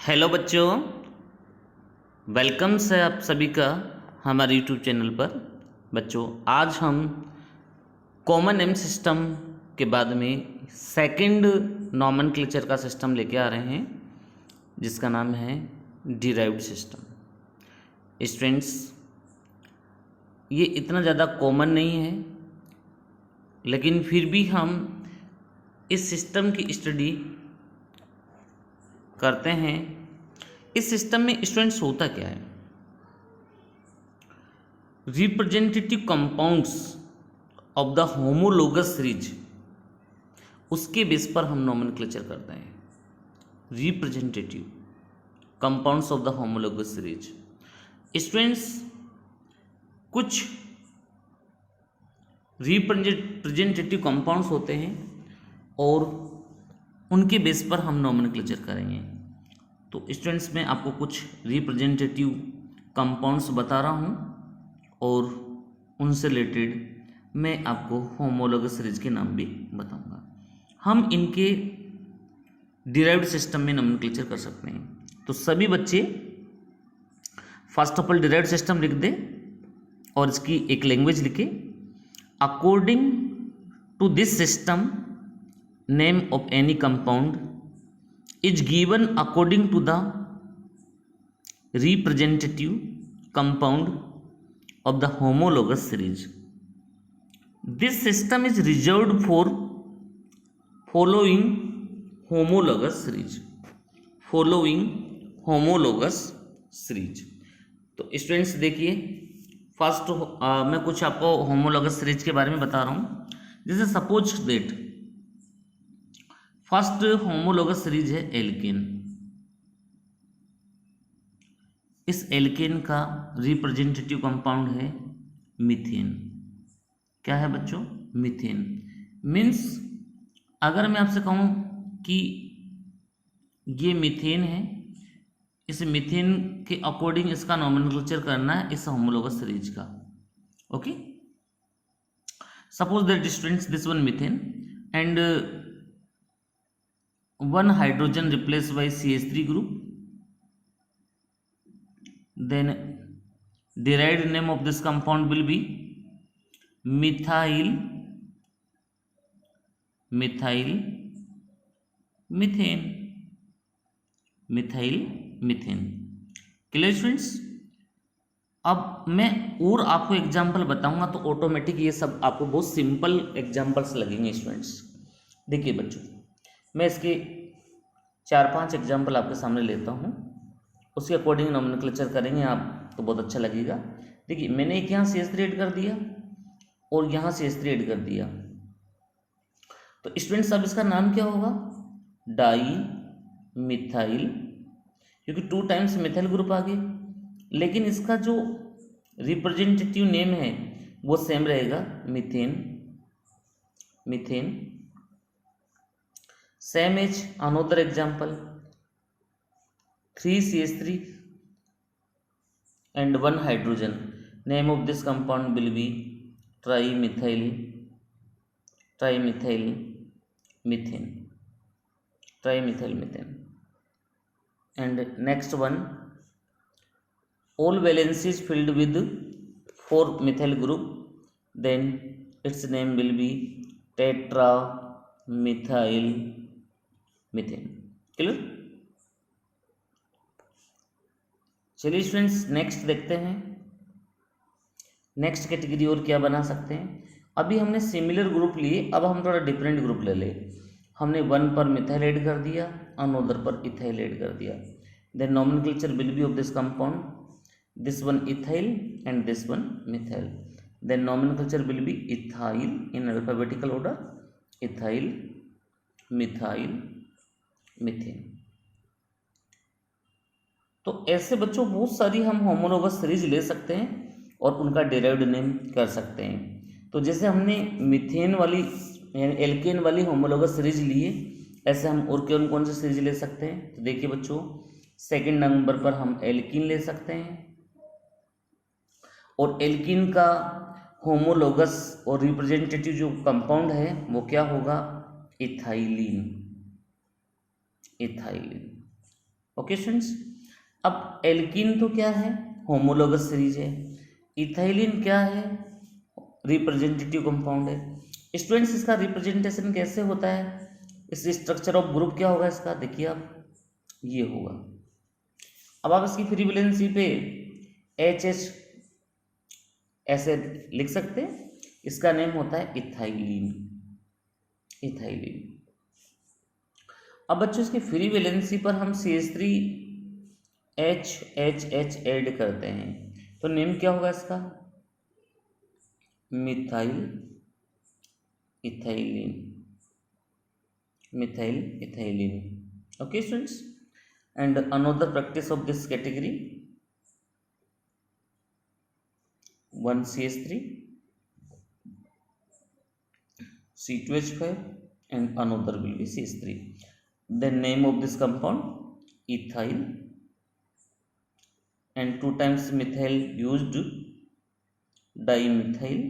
Hello बच्चों, welcome से आप सभी का हमारे यूट्यूब चैनल पर। बच्चों, आज हम कॉमन एम सिस्टम के बाद में सेकंड नॉमेनक्लेचर का सिस्टम लेके आ रहे हैं, जिसका नाम है डिराइव्ड सिस्टम। स्टूडेंट्स, ये इतना ज़्यादा कॉमन नहीं है, लेकिन फिर भी हम इस सिस्टम की स्टडी करते हैं। इस सिस्टम में स्टूडेंट्स होता क्या है, representative compounds of the homologous series, उसके बेस पर हम नॉमेनक्लेचर करते हैं। Representative compounds of the homologous series. Students, कुछ रिप्रेजेंटेटिव कंपाउंड्स होते हैं और उनके बेस पर हम नॉमेनक्लेचर करेंगे। तो स्टूडेंट्स, मैं आपको कुछ रिप्रेजेंटेटिव कंपाउंड्स बता रहा हूँ और उनसे रिलेटेड मैं आपको होमोलोगस सीरीज के नाम भी बताऊंगा। हम इनके डिराइव्ड सिस्टम में नॉमेनक्लेचर कर सकते हैं। तो सभी बच्चे first of all derived system लिख दें और इसकी एक लैंग्वेज लिखे। According to this system, name of any compound is given according to the representative compound of the homologous series. This system is reserved for following homologous series. Following homologous series. तो students देखिए, first मैं कुछ आपको homologous series के बारे में बता रहा हूँ। जैसे suppose that first homologous series है एल्केन। इस एल्केन का रिप्रेजेंटेटिव कंपाउंड है मीथेन। क्या है बच्चों? मीथेन। मीन्स अगर मैं आपसे कहूं कि ये मीथेन है, इस मीथेन के अकॉर्डिंग इसका नॉमेनक्लेचर करना है इस होमोलोगस सीरीज का। Okay, suppose that students this one methane and one hydrogen replaced by CH3 group, then derived name of this compound will be methyl methane। Clear students? अब मैं और आपको एग्जांपल बताऊंगा तो ऑटोमेटिक ये सब आपको बहुत सिंपल एग्जांपल्स लगेंगे स्टूडेंट्स। देखिए बच्चों, मैं इसके 4-5 एग्जाम्पल आपके सामने लेता हूँ, उसके अकॉर्डिंग नॉमेनक्लेचर करेंगे आप तो बहुत अच्छा लगेगा। देखिए, मैंने एक यहाँ CH3 ऐड कर दिया और यहाँ CH3 ऐड कर दिया, तो स्टूडेंट्स अब इसका नाम क्या होगा? डाई मिथाइल, क्योंकि 2 टाइम्स मिथाइल ग्रुप आ गए। लेकिन इसका जो रिप्रेजेंटेटिव नेम है वो सेम रहेगा, methane. Same as another example, 3CH3 and 1 hydrogen. Name of this compound will be trimethyl methane. And next one, all valencies filled with 4 methyl group, then its name will be tetramethyl methane. Clear? चलिए students, next देखते हैं। Next category और क्या बना सकते हैं। अभी हमने सिमिलर ग्रुप लिए, अब हम थोड़ा डिफरेंट ग्रुप ले ले। हमने 1 पर मिथाइल ऐड कर दिया, अनदर पर इथाइल ऐड कर दिया। Then nomenclature will be of this compound, this one ethyl and this one methyl. Then nomenclature will be ethyl in alphabetical order, ethyl, methyl, methane. तो ऐसे बच्चों बहुत सारी हम होमोलोगस सीरीज ले सकते हैं और उनका डिराइव्ड नेम कर सकते हैं। तो जैसे हमने मीथेन वाली यानी एल्केन वाली होमोलोगस सीरीज लिए, ऐसे हम और कौन सी सीरीज ले सकते हैं। तो देखिए बच्चों, सेकंड नंबर पर हम एल्कीन ले सकते हैं और एल्कीन का होमोलोगस और रिप्रेजेंटेटिव जो कंपाउंड है वो क्या होगा? इथाइलिन। ओके स्टूडेंट्स, अब एल्कीन तो क्या है, होमोलोगस सीरीज है। इथाइलिन क्या है, रिप्रेजेंटेटिव कंपाउंड है। स्टूडेंट्स इसका रिप्रेजेंटेशन कैसे होता है, इस स्ट्रक्चर ऑफ ग्रुप क्या होगा इसका, देखिए आप, ये होगा। अब आप इसकी फ्री वैलेंसी पे एच एच ऐसे लिख सकते हैं, इसका नेम होता है इथाइलिन, इथाइलिन। अब बच्चों इसकी फ्री वैलेंसी पर हम CH3 HHH ऐड करते हैं, तो नेम क्या होगा इसका, methyl ethylene, methyl ethylene. Okay students, and another practice of this category, 1CH3 C2H5 and another will be CH3. The name of this compound ethyl, and 2 times methyl used, dimethyl,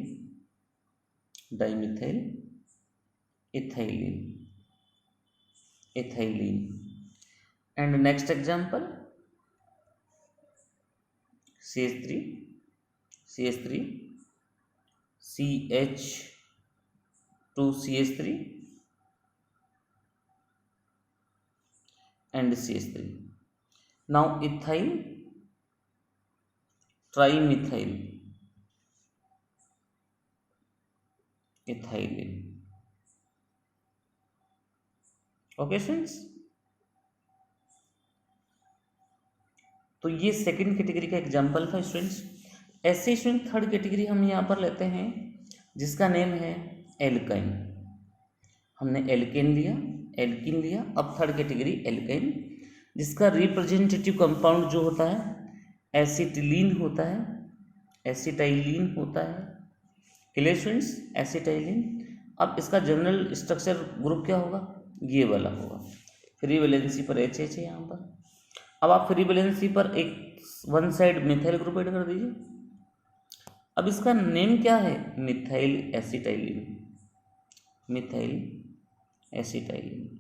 dimethyl ethylene, ethylene. And next example, CH3 CH3 CH2 CH3 and CH3. Now ethyl trimethyl ethylene. Okay students, तो ये second category का example था students. ऐसे student third category हम यहाँ पर लेते हैं जिसका नेम है एल्काइन। हमने एल्केन लिया, एल्किन लिया, अब थर्ड कैटेगरी एल्काइन, जिसका रिप्रेजेंटेटिव कंपाउंड जो होता है एसिटिलीन होता है, एसिटाइलिन होता है। Clear students, acetylene. अब इसका जनरल स्ट्रक्चर ग्रुप क्या होगा, ये वाला होगा। फ्री वैलेंसी पर एच एच है यहाँ पर। अब आप फ्री वैलेंसी पर एक one side methyl group add कर दीजिए। अब इसका नेम क्या है, मिथाइल एसिटाइलिन, मिथाइल एसिटाइलिन।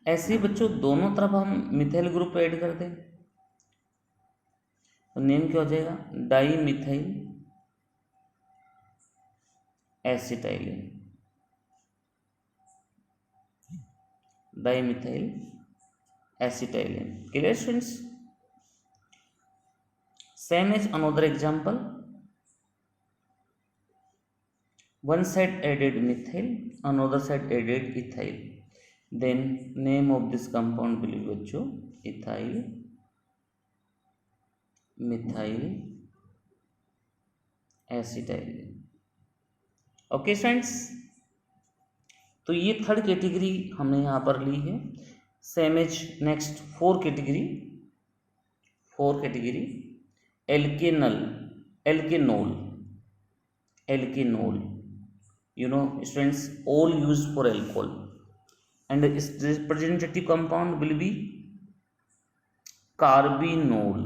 ऐसे ही बच्चों दोनों तरफ हम मिथाइल ग्रुप ऐड कर दें तो नेम क्या हो जाएगा, dimethyl acetylene, dimethyl acetylene. Clear students, same as another example, one side added methyl, another side added ethyl, then name of this compound will be बच्चों ethyl methyl acetylene. Okay friends, तो ये third category हमने यहाँ पर ली है। Same as next four category alkanal, alkanol, alkanol, you know students, all used for alcohol, and its representative compound will be carbinol,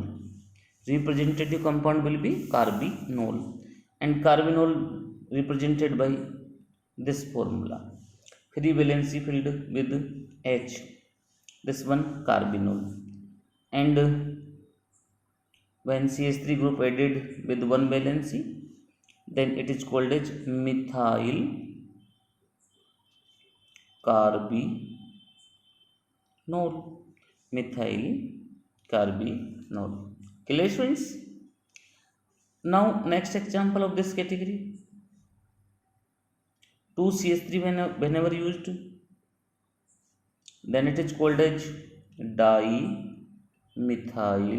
representative compound will be carbinol, and carbinol represented by this formula, free valency filled with H, this one carbinol, and when CH3 group added with one valency, then it is called as methyl carbinol, methyl carbinol. Clear students? Now next example of this category, 2CH3 whenever used, then it is called as dimethyl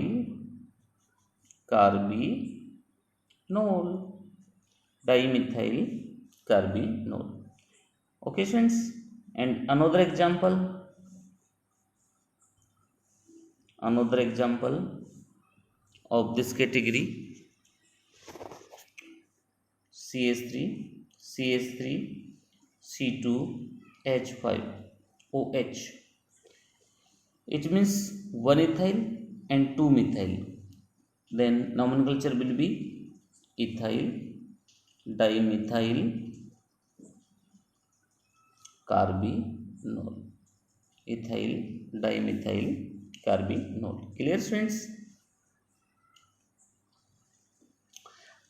carbinol, dimethyl carbinol. Okay friends, and another example of this category, CH3 C2H5OH, it means one ethyl and two methyl, then nomenclature will be ethyl dimethyl carbinol. Ethyl dimethyl carbinol. Clear students.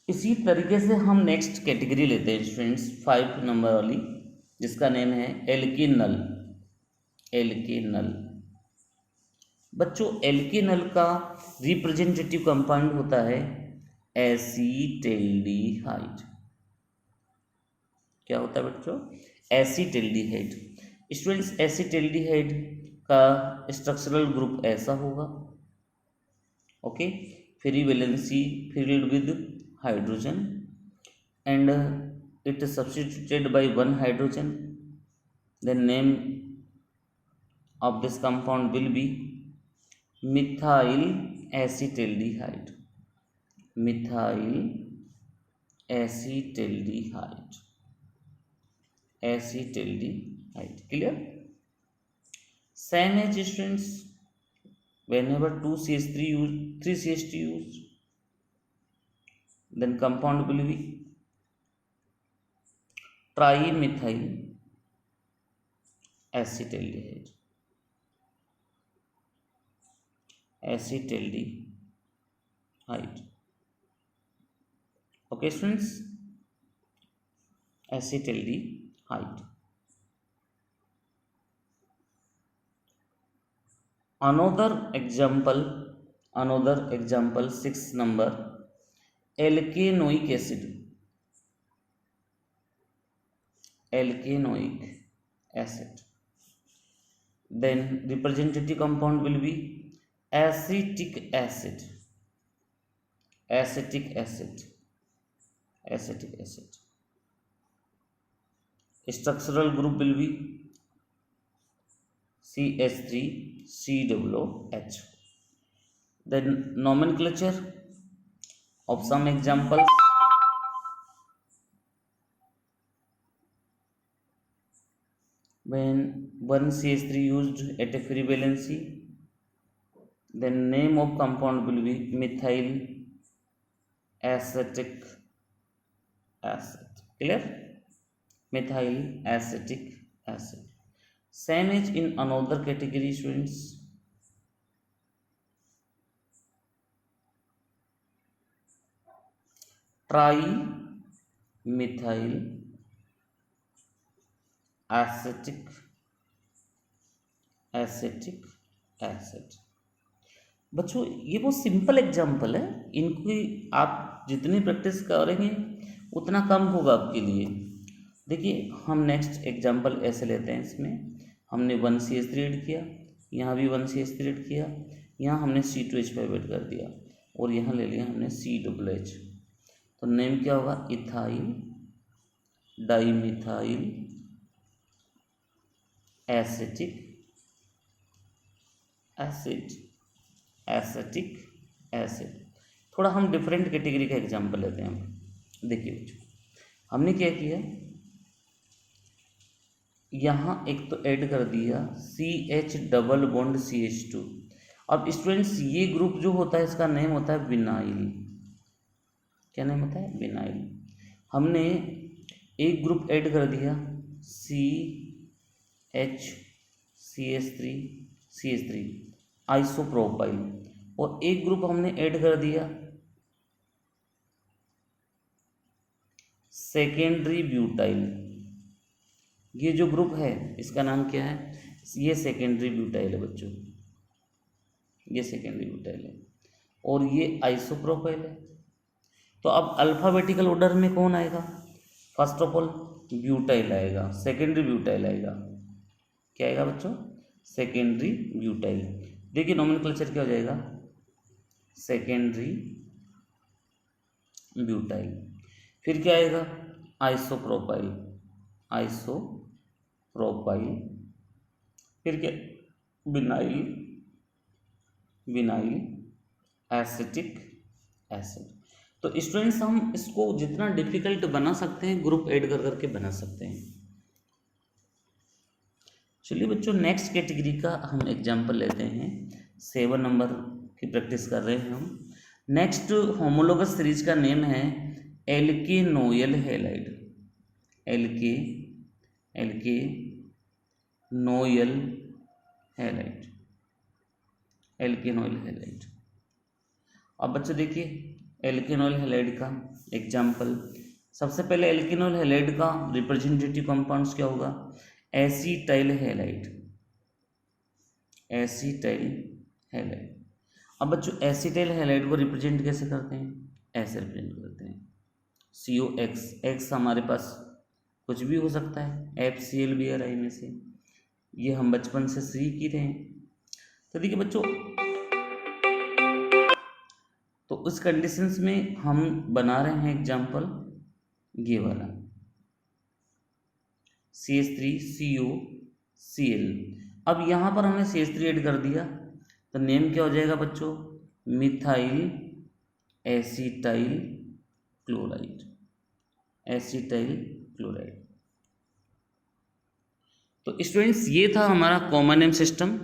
इसी तरीके से हम next category लेते हैं students 5 number वाली, जिसका name है एल्किनल। एल्किनल बच्चों, एल्किनल का रिप्रेजेंटेटिव कंपाउंड होता है एसीटेल्डिहाइड। क्या होता है बच्चों? एसीटेल्डिहाइड। स्टूडेंट्स, एसीटेल्डिहाइड का स्ट्रक्चरल ग्रुप ऐसा होगा, okay, free valency filled with hydrogen and it is substituted by one hydrogen. The name of this compound will be methyl acetaldehyde. Methyl acetaldehyde. Acetaldehyde. Clear? Same as students, whenever 2CH3 used, 3CH2 used, then compound will be trimethyl acetaldehyde. Acetaldehyde. Okay students, acetaldehyde. Another example 6 number, alkanoic acid. Alkanoic acid. Then representative compound will be acetic acid. Acetic acid. Acetic acid. Structural group will be CH3COOH. Then nomenclature of some examples. When one CH3 used at a free valency, then name of compound will be methyl acetic acid. Clear? Methyl acetic acid. Same as in another category students. Trimethyl acetic acid. बच्चों, ये बहुत simple example है, इनकी आप जितनी practice करेंगे उतना कम होगा आपके लिए। देखिए, हम नेक्स्ट एग्जाम्पल ऐसे लेते हैं। इसमें हमने 1CH3 ऐड किया, यहाँ भी 1CH3 ऐड किया, यहाँ हमने C2H5 ऐड कर दिया और यहाँ ले लिया हमने COOH। तो नेम क्या होगा? Ethyl dimethyl acetic acid. Acetic acid. थोड़ा हम डिफरेंट कैटेगरी का एग्जाम्पल लेते हैं। देखिए बच्चों, हमने क्या किया, यहाँ एक तो ऐड कर दिया CH डबल बॉन्ड CH2। अब स्टूडेंट्स, ये ग्रुप जो होता है इसका नेम होता है विनाइल। क्या नेम होता है? विनाइल। हमने एक ग्रुप ऐड कर दिया CH3 आइसोप्रोपाइल, और एक ग्रुप हमने ऐड कर दिया सेकेंडरी ब्यूटाइल। ये जो ग्रुप है इसका नाम क्या है? ये सेकेंडरी ब्यूटाइल है बच्चों, ये सेकेंडरी ब्यूटाइल है और ये आइसोप्रोपाइल है। तो अब अल्फाबेटिकल ऑर्डर में कौन आएगा? फर्स्ट ऑफ ऑल ब्यूटाइल आएगा, सेकेंडरी ब्यूटाइल आएगा। क्या आएगा बच्चों? Secondary butyl. देखिए नोमेनक्लेचर क्या हो जाएगा? Secondary butyl. फिर क्या आएगा? आइसोप्रोपाइल। आइसोप्रोपाइल। फिर क्या? Vinyl acetic acid. तो स्टूडेंट्स, हम इसको जितना डिफिकल्ट बना सकते हैं ग्रुप ऐड कर करके बना सकते हैं। चलिए बच्चों, नेक्स्ट कैटेगरी का हम एग्जांपल लेते हैं। 7 नंबर की प्रैक्टिस कर रहे हैं हम। नेक्स्ट होमोलोगस सीरीज का नेम है alkanoyl halide. Alkanoyl halide, alkanoyl halide. अब बच्चों देखिए एल्केनॉइल हैलाइड का एग्जाम्पल, सबसे पहले एल्केनॉइल हैलाइड का रिप्रेजेंटेटिव कंपाउंड्स क्या होगा, एसीटाइल हैलाइड, एसीटाइल हैलाइड। अब बच्चों एसीटाइल हैलाइड को रिप्रेजेंट कैसे करते हैं, ऐसे रिप्रेजेंट करते हैं COX, एक्स हमारे पास कुछ भी हो सकता है, FCl भी आ रहा है इनमें से, ये हम बचपन से सीख ही रहे हैं। तो देखिए बच्चों, तो उस कंडीशंस में हम बना रहे हैं एग्जाम्पल ये वाला CH3COCl। अब यहाँ पर हमने CH3 ऐड कर दिया तो नेम क्या हो जाएगा बच्चों, methyl acetyl chloride, acetyl chloride. तो स्टूडेंट्स ये था हमारा कॉमन नेम सिस्टम।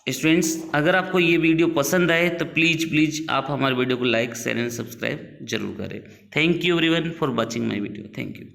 स्टूडेंट्स अगर आपको ये वीडियो पसंद आए तो प्लीज़ आप हमारे वीडियो को लाइक शेयर एंड सब्सक्राइब जरूर करें। Thank you everyone for watching my video. Thank you.